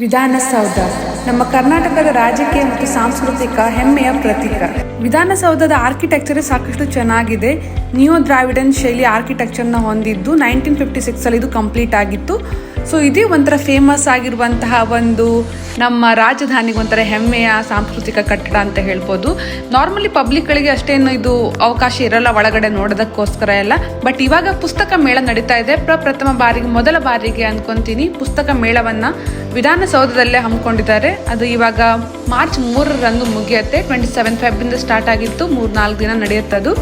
ವಿಧಾನಸೌಧ ನಮ್ಮ ಕರ್ನಾಟಕದ ರಾಜಕೀಯ ಮತ್ತು ಸಾಂಸ್ಕೃತಿಕ ಹೆಮ್ಮೆಯ ಪ್ರತೀಕ. ವಿಧಾನಸೌಧದ ಆರ್ಕಿಟೆಕ್ಚರ್ ಸಾಕಷ್ಟು ಚೆನ್ನಾಗಿದೆ. ನಿಯೋ ದ್ರಾವಿಡನ್ ಶೈಲಿ ಆರ್ಕಿಟೆಕ್ಚರ್ನ ಹೊಂದಿದ್ದು 1956 ಅಲ್ಲಿ ಇದು ಕಂಪ್ಲೀಟ್ ಆಗಿತ್ತು. ಸೊ ಇದೇ ಒಂಥರ ಫೇಮಸ್ ಆಗಿರುವಂತಹ ಒಂದು ನಮ್ಮ ರಾಜಧಾನಿಗೆ ಒಂಥರ ಹೆಮ್ಮೆಯ ಸಾಂಸ್ಕೃತಿಕ ಕಟ್ಟಡ ಅಂತ ಹೇಳ್ಬೋದು. ನಾರ್ಮಲಿ ಪಬ್ಲಿಕ್ಗಳಿಗೆ ಅಷ್ಟೇನು ಇದು ಅವಕಾಶ ಇರಲ್ಲ ಒಳಗಡೆ ನೋಡೋದಕ್ಕೋಸ್ಕರ ಎಲ್ಲ. ಬಟ್ ಇವಾಗ ಪುಸ್ತಕ ಮೇಳ ನಡೀತಾ ಇದೆ. ಮೊದಲ ಬಾರಿಗೆ ಅನ್ಕೊಂತೀನಿ ಪುಸ್ತಕ ಮೇಳವನ್ನ ವಿಧಾನಸೌಧದಲ್ಲೇ ಹಮ್ಮಿಕೊಂಡಿದ್ದಾರೆ. ಅದು ಇವಾಗ ಮಾರ್ಚ್ 3ರಂದು ಮುಗಿಯುತ್ತೆ. 27 ಫೆಬ್ರವರಿಯಿಂದ ಸ್ಟಾರ್ಟ್ ಆಗಿತ್ತು, 3-4 ದಿನ ನಡೆಯುತ್ತದು.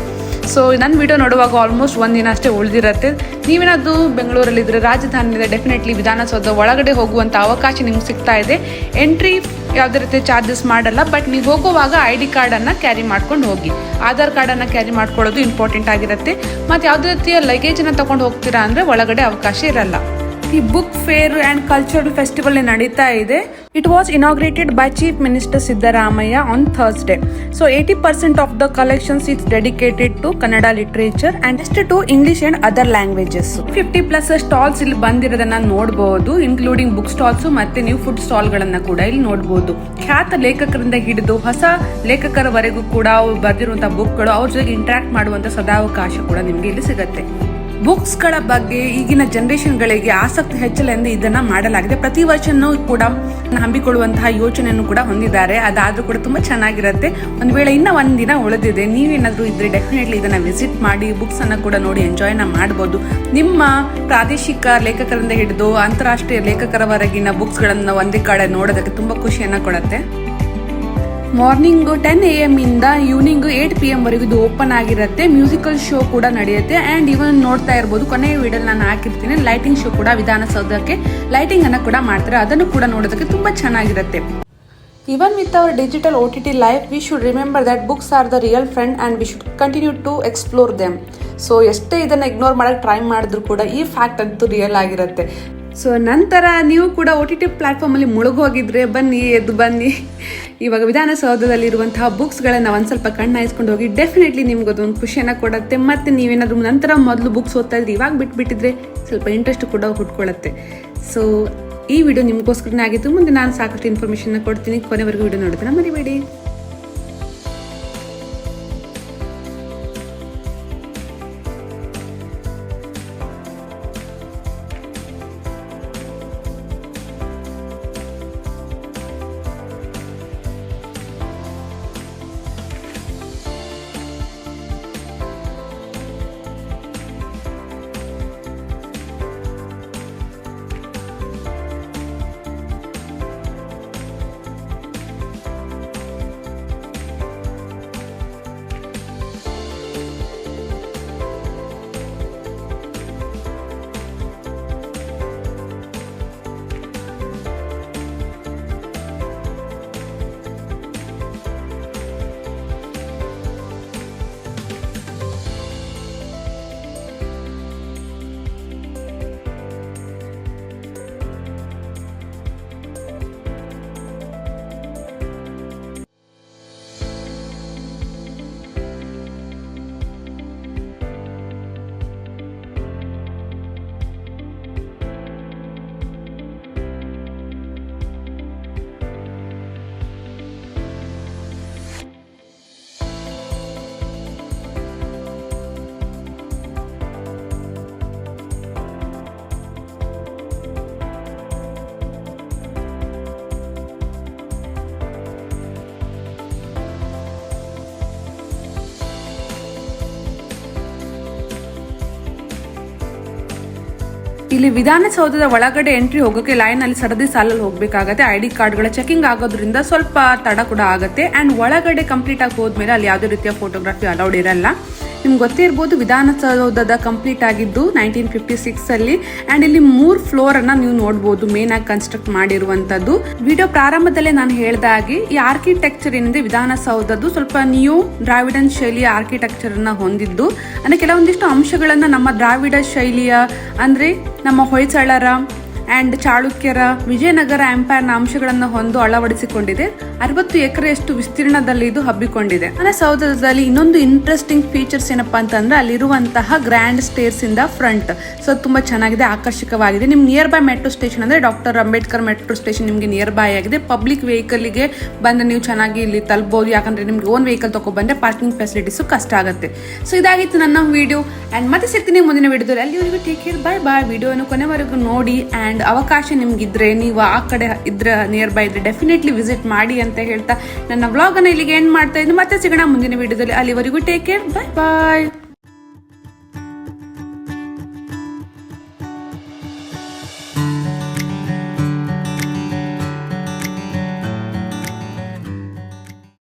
ಸೊ ನನ್ನ ವಿಡಿಯೋ ನೋಡುವಾಗ ಆಲ್ಮೋಸ್ಟ್ 1 ದಿನ ಅಷ್ಟೇ ಉಳಿದಿರುತ್ತೆ. ನೀವೇನಾದ್ರು ಬೆಂಗಳೂರಲ್ಲಿದ್ದರೆ, ರಾಜಧಾನಿಯಿಂದ ಡೆಫಿನೆಟ್ಲಿ ವಿಧಾನಸೌಧ ಒಳಗಡೆ ಹೋಗುವಂಥ ಅವಕಾಶ ನಿಮ್ಗೆ ಸಿಗ್ತಾ ಇದೆ. ಎಂಟ್ರಿ ಯಾವುದೇ ರೀತಿ ಚಾರ್ಜಸ್ ಮಾಡಲ್ಲ. ಬಟ್ ನೀವು ಹೋಗುವಾಗ ID ಕಾರ್ಡನ್ನು ಕ್ಯಾರಿ ಮಾಡ್ಕೊಂಡು ಹೋಗಿ. ಆಧಾರ್ ಕಾರ್ಡನ್ನು ಕ್ಯಾರಿ ಮಾಡ್ಕೊಳ್ಳೋದು ಇಂಪಾರ್ಟೆಂಟ್ ಆಗಿರುತ್ತೆ. ಮತ್ತು ಯಾವುದೇ ರೀತಿಯ ಲಗೇಜನ್ನು ತಗೊಂಡು ಹೋಗ್ತೀರಾ ಅಂದರೆ ಒಳಗಡೆ ಅವಕಾಶ ಇರಲ್ಲ. ಈ book fair and cultural festival ನಡೀತಾ ಇದೆ. It was inaugurated by Chief Minister Siddaramaiah on Thursday. So 80% of the collections is dedicated to Kannada literature and rest to English and other languages. 50+ stalls ಇಲ್ಲಿ ಬಂದಿರೋದನ್ನ ನೋಡಬಹುದು, including book stalls ಮತ್ತೆ ನೀವು food stall ಗಳನ್ನ ಕೂಡ ಇಲ್ಲಿ ನೋಡಬಹುದು. ಖ್ಯಾತ ಲೇಖಕರಿಂದ ಹಿಡಿದು ಹೊಸ ಲೇಖಕರವರೆಗೂ ಕೂಡ ಬರೆದಿರುವಂತಹ ಬುಕ್ಗಳು, ಅವ್ರ ಜೊತೆಗೆ ಇಂಟರಾಕ್ಟ್ ಮಾಡುವಂತ ಸದಾವಕಾಶ ಕೂಡ ನಿಮ್ಗೆ ಇಲ್ಲಿ ಸಿಗುತ್ತೆ. ಬುಕ್ಸ್ ಗಳ ಬಗ್ಗೆ ಈಗಿನ ಜನರೇಷನ್ ಗಳಿಗೆ ಆಸಕ್ತಿ ಹೆಚ್ಚಲೆಂದು ಇದನ್ನ ಮಾಡಲಾಗಿದೆ. ಪ್ರತಿ ವರ್ಷನೂ ಕೂಡ ಹಮ್ಮಿಕೊಳ್ಳುವಂತಹ ಯೋಚನೆಯನ್ನು ಕೂಡ ಹೊಂದಿದ್ದಾರೆ. ಅದಾದ್ರೂ ಕೂಡ ತುಂಬಾ ಚೆನ್ನಾಗಿರುತ್ತೆ. ಒಂದ್ ವೇಳೆ ಇನ್ನ 1 ದಿನ ಉಳಿದಿದೆ, ನೀವೇನಾದ್ರೂ ಇದ್ರೆ ಡೆಫಿನೆಟ್ಲಿ ಇದನ್ನ ವಿಸಿಟ್ ಮಾಡಿ ಬುಕ್ಸ್ ಅನ್ನ ಕೂಡ ನೋಡಿ ಎಂಜಾಯ್ನ ಮಾಡಬಹುದು. ನಿಮ್ಮ ಪ್ರಾದೇಶಿಕ ಲೇಖಕರಿಂದ ಹಿಡಿದು ಅಂತಾರಾಷ್ಟ್ರೀಯ ಲೇಖಕರವರೆಗಿನ ಬುಕ್ಸ್ ಗಳನ್ನ ಒಂದೇ ಕಡೆ ನೋಡೋದಕ್ಕೆ ತುಂಬಾ ಖುಷಿಯನ್ನ ಕೊಡುತ್ತೆ. ಮಾರ್ನಿಂಗ್ 10 AM ಇಂದ ಈವ್ನಿಂಗ್ 8 PM ವರೆಗೂ ಇದು ಓಪನ್ ಆಗಿರುತ್ತೆ. ಮ್ಯೂಸಿಕಲ್ ಶೋ ಕೂಡ ನಡೆಯುತ್ತೆ. ಅಂಡ್ ಇವನ್ ನೋಡ್ತಾ ಇರಬಹುದು, ಕೊನೆಯ ವಿಡಿಯೋ ನಾನು ಹಾಕಿರ್ತೀನಿ, ಲೈಟಿಂಗ್ ಶೋ ಕೂಡ ವಿಧಾನಸೌಧಕ್ಕೆ ಲೈಟಿಂಗ್ ಅನ್ನ ಕೂಡ ಮಾಡ್ತಾರೆ. ಅದನ್ನು ಕೂಡ ನೋಡೋದಕ್ಕೆ ತುಂಬಾ ಚೆನ್ನಾಗಿರುತ್ತೆ. Even with our digital OTT life, we should remember that books are the real friend and we should continue to explore them. So ಎಷ್ಟೇ ಇದನ್ನ ಇಗ್ನೋರ್ ಮಾಡಕ್ಕೆ ಟ್ರೈ ಮಾಡಿದ್ರು ಕೂಡ ಈ ಫ್ಯಾಕ್ಟ್ ಅಂತೂ ರಿಯಲ್ ಆಗಿರುತ್ತೆ. ಸೊ ನಂತರ ನೀವು ಕೂಡ OTT ಪ್ಲಾಟ್ಫಾರ್ಮ್ ಅಲ್ಲಿ ಮುಳುಗೋಗಿದ್ರೆ ಎದ್ದು ಬನ್ನಿ. ಇವಾಗ ವಿಧಾನಸೌಧದಲ್ಲಿರುವಂತಹ ಬುಕ್ಸ್ಗಳನ್ನ ಒಂದ್ ಸ್ವಲ್ಪ ಕಣ್ಣಾಯಿಸ್ಕೊಂಡು ಹೋಗಿ. ಡೆಫಿನೆಟ್ಲಿ ನಿಮ್ಗೆ ಅದೊಂದು ಖುಷಿಯನ್ನ ಕೊಡುತ್ತೆ. ಮತ್ತೆ ನೀವೇನಾದ್ರೂ ನಂತರ ಮೊದಲು ಬುಕ್ಸ್ ಓದ್ತಾ ಇದ್ರೆ ಇವಾಗ ಬಿಟ್ಬಿಟ್ಟಿದ್ರೆ ಸ್ವಲ್ಪ ಇಂಟ್ರೆಸ್ಟ್ ಕೂಡ ಹುಟ್ಕೊಳ್ಳುತ್ತೆ. ಸೊ ಈ ವಿಡಿಯೋ ನಿಮ್ಗೋಸ್ಕರನೇ ಆಗಿತ್ತು. ಮುಂದೆ ನಾನು ಸಾಕಷ್ಟು ಇನ್ಫಾರ್ಮೇಶನ್ ಕೊಡ್ತೀನಿ. ಕೊನೆವರೆಗೂ ವಿಡಿಯೋ ನೋಡೋದನ್ನ ಮರಿಬೇಡಿ. ಇಲ್ಲಿ ವಿಧಾನಸೌಧದ ಒಳಗಡೆ ಎಂಟ್ರಿ ಹೋಗೋಕೆ ಲೈನ್ ಅಲ್ಲಿ ಸರದಿ ಸಾಲಲ್ಲಿ ಹೋಗ್ಬೇಕಾಗತ್ತೆ. ID ಕಾರ್ಡ್ಗಳ ಚೆಕಿಂಗ್ ಆಗೋದ್ರಿಂದ ಸ್ವಲ್ಪ ತಡ ಕೂಡ ಆಗುತ್ತೆ. ಅಂಡ್ ಒಳಗಡೆ ಕಂಪ್ಲೀಟ್ ಆಗಿ ಹೋದ್ಮೇಲೆ ಅಲ್ಲಿ ಯಾವುದೇ ರೀತಿಯ ಫೋಟೋಗ್ರಫಿ ಅಲೌಡ್ ಇರಲ್ಲ. ನಿಮ್ಗೆ ಗೊತ್ತೇ ಇರ್ಬೋದು, ವಿಧಾನಸೌಧದ ಕಂಪ್ಲೀಟ್ ಆಗಿದ್ದು 1956 ಅಲ್ಲಿ. ಅಂಡ್ ಇಲ್ಲಿ 3 ಫ್ಲೋರ್ ಅನ್ನ ನೀವು ನೋಡಬಹುದು, ಮೇನ್ ಆಗಿ ಕನ್ಸ್ಟ್ರಕ್ಟ್ ಮಾಡಿರುವಂತದ್ದು. ವಿಡಿಯೋ ಪ್ರಾರಂಭದಲ್ಲೇ ನಾನು ಹೇಳಿದ ಹಾಗೆ ಈ ಆರ್ಕಿಟೆಕ್ಚರ್ ಏನಿದೆ ವಿಧಾನಸೌಧದ್ದು ಸ್ವಲ್ಪ ನಿಯೋ ದ್ರಾವಿಡನ್ ಶೈಲಿಯ ಆರ್ಕಿಟೆಕ್ಚರ್ ಅನ್ನ ಹೊಂದಿದ್ದು. ಅಂದ್ರೆ ಕೆಲವೊಂದಿಷ್ಟು ಅಂಶಗಳನ್ನ ನಮ್ಮ ದ್ರಾವಿಡ ಶೈಲಿಯ ಅಂದ್ರೆ ನಮ್ಮ ಹೊಯ್ಸಳರ ಅಂಡ್ ಚಾಳುಕ್ಯರ ವಿಜಯನಗರ ಎಂಪೈರ್ನ ಅಂಶಗಳನ್ನು ಹೊಂದು ಅಳವಡಿಸಿಕೊಂಡಿದೆ. 60 ಎಕರೆಯಷ್ಟು ವಿಸ್ತೀರ್ಣದಲ್ಲಿ ಇದು ಹಬ್ಬಿಕೊಂಡಿದೆ. ವಿಧಾನಸೌಧದಲ್ಲಿ ಇನ್ನೊಂದು ಇಂಟ್ರೆಸ್ಟಿಂಗ್ ಫೀಚರ್ಸ್ ಏನಪ್ಪಾ ಅಂತಂದ್ರೆ ಅಲ್ಲಿರುವಂತಹ ಗ್ರ್ಯಾಂಡ್ ಸ್ಟೇರ್ಸ್ ಇಂದ ಫ್ರಂಟ್. ಸೊ ತುಂಬಾ ಚೆನ್ನಾಗಿದೆ, ಆಕರ್ಷಕವಾಗಿದೆ. ನಿಮ್ ನಿಯರ್ ಬೈ ಮೆಟ್ರೋ ಸ್ಟೇಷನ್ ಅಂದ್ರೆ ಡಾಕ್ಟರ್ ಅಂಬೇಡ್ಕರ್ ಮೆಟ್ರೋ ಸ್ಟೇಷನ್ ನಿಮ್ಗೆ ನಿಯರ್ ಬೈ ಆಗಿದೆ. ಪಬ್ಲಿಕ್ ವೆಹಿಕಲ್ ಗೆ ಬಂದ್ರೆ ನೀವು ಚೆನ್ನಾಗಿ ಇಲ್ಲಿ ತಲುಪಬಹುದು, ಯಾಕಂದ್ರೆ ನಿಮ್ಗೆ ಓನ್ ವೆಹಿಕಲ್ ತಗೊಂಡ್ಬಂದ್ರೆ ಪಾರ್ಕಿಂಗ್ ಫೆಸಿಲಿಟೀಸ್ ಕಷ್ಟ ಆಗುತ್ತೆ. ಸೊ ಇದಾಗಿತ್ತು ನನ್ನ ವಿಡಿಯೋ ಅಂಡ್ ಮತ್ತೆ ಸಿಗ್ತೀನಿ ಮುಂದಿನ ವಿಡಿಯೋದಲ್ಲಿ. ಅಲ್ಲಿವರೆಗೂ ಟೇಕ್ ಕೇರ್, ಬೈ ಬಾಯ್. ವಿಡಿಯೋನು ಕೊನೆವರೆಗೂ ನೋಡಿ ಅಂಡ್ ಅವಕಾಶ ನಿಮ್ಗಿದ್ರೆ ನೀವು ಆ ಕಡೆ ಇದ್ರೆ ನಿಯರ್ ಬೈ ಇದ್ರೆ ಡೆಫಿನೆಟ್ಲಿ ವಿಸಿಟ್ ಮಾಡಿ ಅಂತ ಹೇಳ್ತಾ ನನ್ನ ವ್ಲಾಗ್ ಅನ್ನ ಇಲ್ಲಿಗೆ ಎಂಡ್ ಮಾಡ್ತಾ ಇದ್ದೀನಿ. ಮತ್ತೆ ಸಿಗೋಣ ಮುಂದಿನ ವಿಡಿಯೋದಲ್ಲಿ. ಅಲ್ಲಿವರೆಗೂ ಟೇಕ್ ಕೇರ್, ಬೈ ಬಾಯ್.